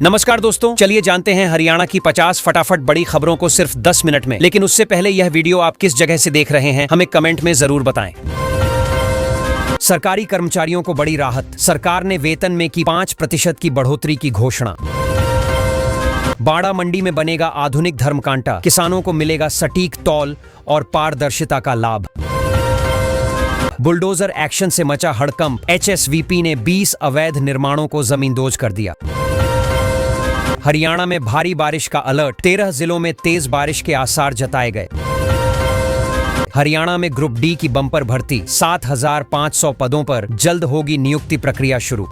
नमस्कार दोस्तों, चलिए जानते हैं हरियाणा की 50 फटाफट बड़ी खबरों को सिर्फ 10 मिनट में। लेकिन उससे पहले यह वीडियो आप किस जगह से देख रहे हैं हमें कमेंट में जरूर बताएं। सरकारी कर्मचारियों को बड़ी राहत, सरकार ने वेतन में की 5% की बढ़ोतरी की घोषणा। बाड़ा मंडी में बनेगा आधुनिक धर्मकांटा, किसानों को मिलेगा सटीक तौल और पारदर्शिता का लाभ। बुलडोजर एक्शन से मचा हड़कंप, एचएसवीपी ने 20 अवैध निर्माणों को जमींदोज कर दिया। हरियाणा में भारी बारिश का अलर्ट, 13 जिलों में तेज बारिश के आसार जताए गए। हरियाणा में ग्रुप डी की बम्पर भर्ती, 7,500 पदों पर जल्द होगी नियुक्ति प्रक्रिया शुरू।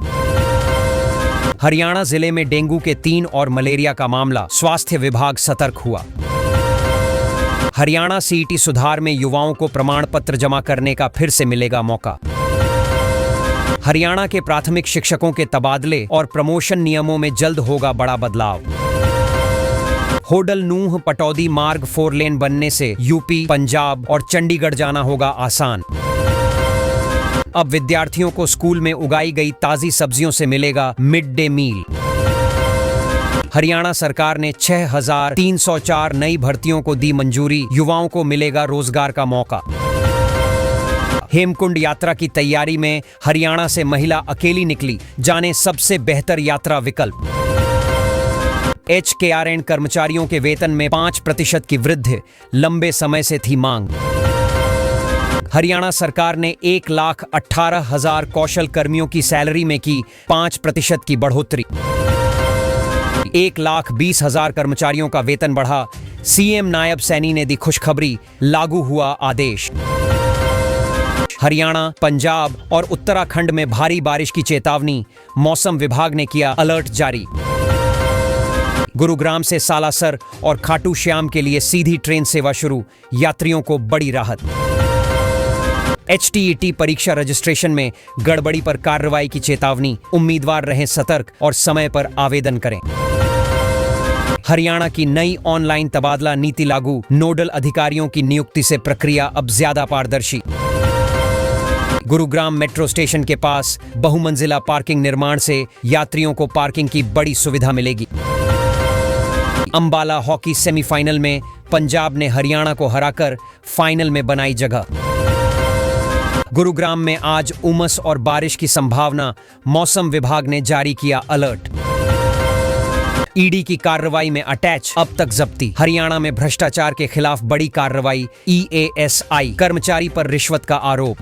हरियाणा जिले में डेंगू के 3 और मलेरिया का मामला, स्वास्थ्य विभाग सतर्क हुआ। हरियाणा सीईटी सुधार में युवाओं को प्रमाण पत्र जमा करने का फिर से मिलेगा मौका। हरियाणा के प्राथमिक शिक्षकों के तबादले और प्रमोशन नियमों में जल्द होगा बड़ा बदलाव। होडल नूह पटौदी मार्ग 4 लेन बनने से यूपी, पंजाब और चंडीगढ़ जाना होगा आसान। अब विद्यार्थियों को स्कूल में उगाई गई ताजी सब्जियों से मिलेगा मिड डे मील। हरियाणा सरकार ने 6,304 नई भर्तियों को दी मंजूरी, युवाओं को मिलेगा रोजगार का मौका। हेमकुंड यात्रा की तैयारी में हरियाणा से महिला अकेली निकली, जाने सबसे बेहतर यात्रा विकल्प। HKRN कर्मचारियों के वेतन में 5% की वृद्धि, लंबे समय से थी मांग। हरियाणा सरकार ने 1,18,000 कौशल कर्मियों की सैलरी में की 5% की बढ़ोतरी। 1,20,000 कर्मचारियों का वेतन बढ़ा, सीएम नायब सैनी ने दी खुशखबरी, लागू हुआ आदेश। हरियाणा, पंजाब और उत्तराखंड में भारी बारिश की चेतावनी, मौसम विभाग ने किया अलर्ट जारी। गुरुग्राम से सालासर और खाटू श्याम के लिए सीधी ट्रेन सेवा शुरू, यात्रियों को बड़ी राहत। HTET परीक्षा रजिस्ट्रेशन में गड़बड़ी पर कार्रवाई की चेतावनी, उम्मीदवार रहें सतर्क और समय पर आवेदन करें। हरियाणा की नई ऑनलाइन तबादला नीति लागू, नोडल अधिकारियों की नियुक्ति से प्रक्रिया अब ज्यादा पारदर्शी। गुरुग्राम मेट्रो स्टेशन के पास बहुमंजिला पार्किंग निर्माण से यात्रियों को पार्किंग की बड़ी सुविधा मिलेगी। अंबाला हॉकी सेमीफाइनल में पंजाब ने हरियाणा को हराकर फाइनल में बनाई जगह। गुरुग्राम में आज उमस और बारिश की संभावना, मौसम विभाग ने जारी किया अलर्ट। ईडी की कार्रवाई में अटैच, अब तक जब्ती। हरियाणा में भ्रष्टाचार के खिलाफ बड़ी कार्रवाई, EASI कर्मचारी पर रिश्वत का आरोप।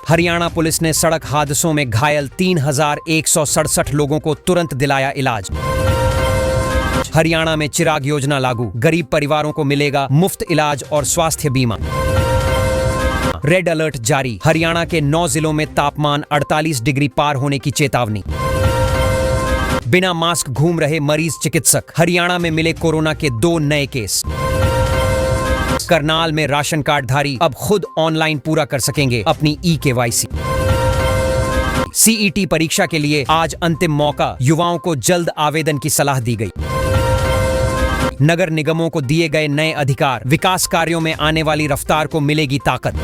हरियाणा पुलिस ने सड़क हादसों में घायल 3,167 लोगों को तुरंत दिलाया इलाज। हरियाणा में चिराग योजना लागू, गरीब परिवारों को मिलेगा मुफ्त इलाज और स्वास्थ्य बीमा। रेड अलर्ट जारी, हरियाणा के 9 जिलों में तापमान 48 डिग्री पार होने की चेतावनी। बिना मास्क घूम रहे मरीज चिकित्सक, हरियाणा में मिले कोरोना के 2 नए केस। करनाल में राशन कार्डधारी अब खुद ऑनलाइन पूरा कर सकेंगे अपनी eKYC। CET परीक्षा के लिए आज अंतिम मौका, युवाओं को जल्द आवेदन की सलाह दी गई। नगर निगमों को दिए गए नए अधिकार, विकास कार्यों में आने वाली रफ्तार को मिलेगी ताकत।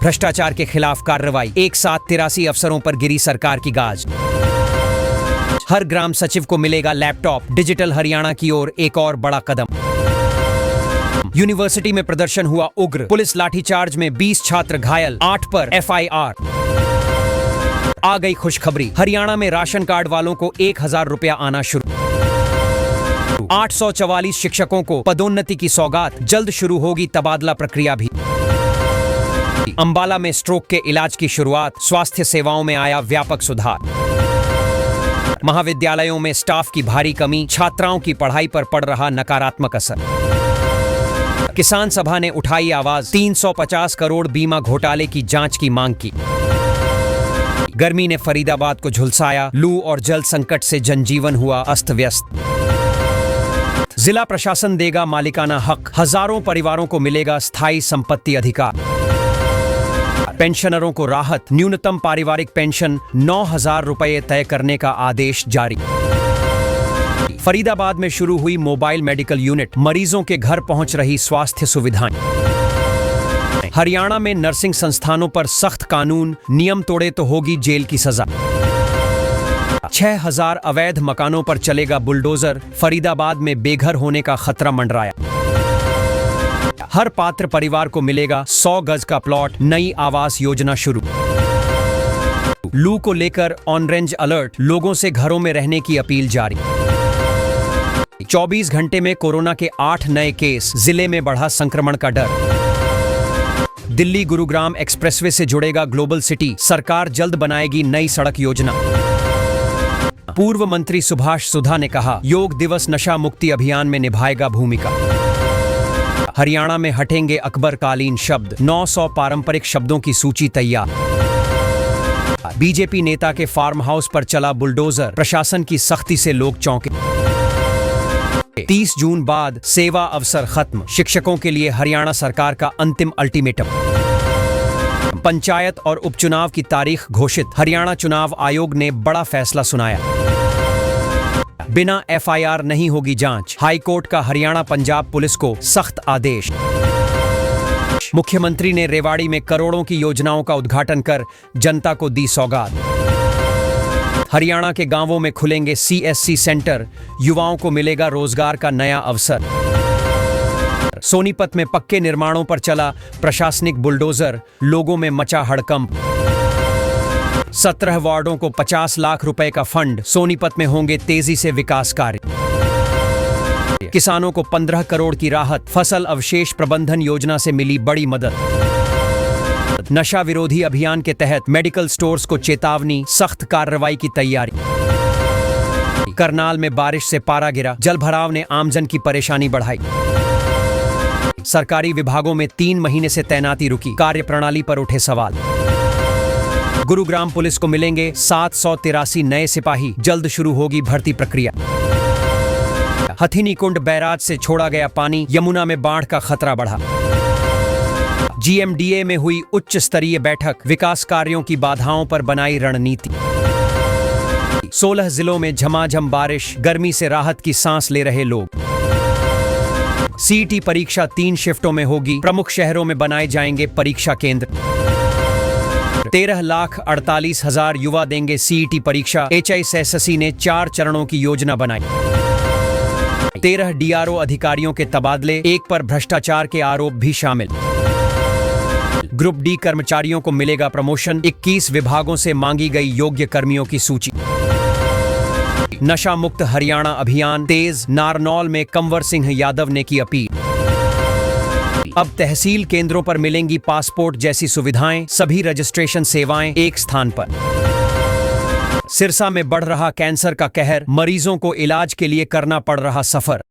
भ्रष्टाचार के खिलाफ कार्रवाई, एक साथ 83 अफसरों पर गिरी सरकार की गाज। हर ग्राम सचिव को मिलेगा लैपटॉप, डिजिटल हरियाणा की ओर एक और बड़ा कदम। यूनिवर्सिटी में प्रदर्शन हुआ उग्र, पुलिस लाठीचार्ज में 20 छात्र घायल, 8 पर FIR। आ गई खुशखबरी, हरियाणा में राशन कार्ड वालों को 1,000 रुपया आना शुरू। 844 शिक्षकों को पदोन्नति की सौगात, जल्द शुरू होगी तबादला प्रक्रिया भी। अंबाला में स्ट्रोक के इलाज की शुरुआत, स्वास्थ्य सेवाओं में आया व्यापक सुधार। महाविद्यालयों में स्टाफ की भारी कमी, छात्राओं की पढ़ाई पर पड़ रहा नकारात्मक असर। किसान सभा ने उठाई आवाज, 350 करोड़ बीमा घोटाले की जांच की मांग की। गर्मी ने फरीदाबाद को झुलसाया, लू और जल संकट से जनजीवन हुआ अस्त व्यस्त। जिला प्रशासन देगा मालिकाना हक, हजारों परिवारों को मिलेगा स्थायी संपत्ति अधिकार। पेंशनरों को राहत, न्यूनतम पारिवारिक पेंशन 9,000 रुपये तय करने का आदेश जारी। फरीदाबाद में शुरू हुई मोबाइल मेडिकल यूनिट, मरीजों के घर पहुंच रही स्वास्थ्य सुविधाएं। हरियाणा में नर्सिंग संस्थानों पर सख्त कानून, नियम तोड़े तो होगी जेल की सजा। 6000 अवैध मकानों पर चलेगा बुलडोजर, फरीदाबाद में बेघर होने का खतरा मंडराया। हर पात्र परिवार को मिलेगा 100 गज का प्लॉट, नई आवास योजना शुरू। लू को लेकर ऑरेंज अलर्ट, लोगों से घरों में रहने की अपील जारी। 24 घंटे में कोरोना के 8 नए केस, जिले में बढ़ा संक्रमण का डर। दिल्ली गुरुग्राम एक्सप्रेसवे से जुड़ेगा ग्लोबल सिटी, सरकार जल्द बनाएगी नई सड़क योजना। पूर्व मंत्री सुभाष सुधा ने कहा, योग दिवस नशा मुक्ति अभियान में निभाएगा भूमिका। हरियाणा में हटेंगे अकबरकालीन शब्द, 900 पारंपरिक शब्दों की सूची तैयार। बीजेपी नेता के फार्म हाउस पर चला बुलडोजर, प्रशासन की सख्ती से लोग चौंके। 30 जून बाद सेवा अवसर खत्म, शिक्षकों के लिए हरियाणा सरकार का अंतिम अल्टीमेटम। पंचायत और उपचुनाव की तारीख घोषित, हरियाणा चुनाव आयोग ने बड़ा फैसला सुनाया। बिना एफआईआर नहीं होगी जांच, हाईकोर्ट का हरियाणा पंजाब पुलिस को सख्त आदेश। मुख्यमंत्री ने रेवाड़ी में करोड़ों की योजनाओं का उद्घाटन कर जनता को दी सौगात। हरियाणा के गांवों में खुलेंगे सीएससी सेंटर, युवाओं को मिलेगा रोजगार का नया अवसर। सोनीपत में पक्के निर्माणों पर चला प्रशासनिक बुलडोजर, लोगों में मचा हड़कंप। 17 वार्डों को 50 लाख रुपए का फंड, सोनीपत में होंगे तेजी से विकास कार्य। किसानों को 15 करोड़ की राहत, फसल अवशेष प्रबंधन योजना से मिली बड़ी मदद। नशा विरोधी अभियान के तहत मेडिकल स्टोर्स को चेतावनी, सख्त कार्रवाई की तैयारी। करनाल में बारिश से पारा गिरा, जलभराव ने आमजन की परेशानी बढ़ाई। सरकारी विभागों में 3 महीने से तैनाती रुकी, कार्यप्रणाली पर उठे सवाल। गुरुग्राम पुलिस को मिलेंगे 783 नए सिपाही, जल्द शुरू होगी भर्ती प्रक्रिया। हथिनीकुंड बैराज से छोड़ा गया पानी, यमुना में बाढ़ का खतरा बढ़ा। जीएमडीए में हुई उच्च स्तरीय बैठक, विकास कार्यों की बाधाओं पर बनाई रणनीति। 16 जिलों में झमाझम बारिश, गर्मी से राहत की सांस ले रहे लोग। सीईटी परीक्षा 3 शिफ्टों में होगी, प्रमुख शहरों में बनाए जाएंगे परीक्षा केंद्र। 13,48,000 युवा देंगे सीईटी परीक्षा, HISSC ने 4 चरणों की योजना बनाई। 13 डीआरओ अधिकारियों के तबादले, 1 पर भ्रष्टाचार के आरोप भी शामिल। ग्रुप डी कर्मचारियों को मिलेगा प्रमोशन, 21 विभागों से मांगी गई योग्य कर्मियों की सूची। नशा मुक्त हरियाणा अभियान तेज, नारनौल में कंवर सिंह यादव ने की अपील। अब तहसील केंद्रों पर मिलेंगी पासपोर्ट जैसी सुविधाएं, सभी रजिस्ट्रेशन सेवाएं एक स्थान पर। सिरसा में बढ़ रहा कैंसर का कहर, मरीजों को इलाज के लिए करना पड़ रहा सफर।